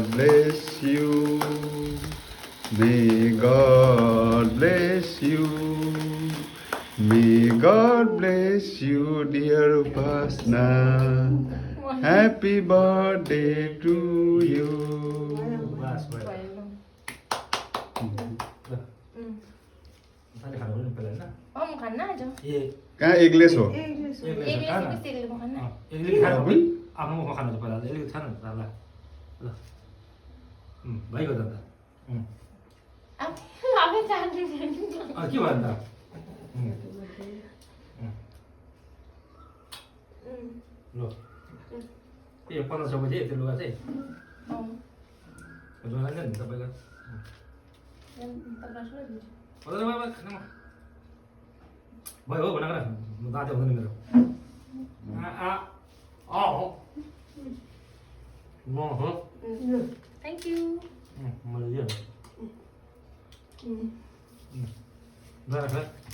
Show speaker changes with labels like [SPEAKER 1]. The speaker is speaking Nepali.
[SPEAKER 1] God bless you. May God bless you. May God bless you, dear Upasna. Happy birthday to you.
[SPEAKER 2] बस बस सारे खाना बोलने पहले ना
[SPEAKER 3] Oh, makan aja.
[SPEAKER 2] ये
[SPEAKER 1] कहाँ एग्लेस हो
[SPEAKER 2] एक
[SPEAKER 3] Ini
[SPEAKER 2] लेकर खाना
[SPEAKER 3] mesti kita makan.
[SPEAKER 2] एक लेकर खाना आप लोगों को खाना तो पहला एक लेकर खाना साला भाई को दादा
[SPEAKER 3] Apa cantik
[SPEAKER 2] 아 क्यों बनता लो ये पाना सब बजे तो लोग आते
[SPEAKER 3] Oh,
[SPEAKER 2] जो है ना तब का
[SPEAKER 3] yang terasa lagi.
[SPEAKER 2] और तो भाई खाना भाई वो बना कर मुझे आते होने मेरे mau हो
[SPEAKER 3] Thank you.
[SPEAKER 2] malah dia dah dah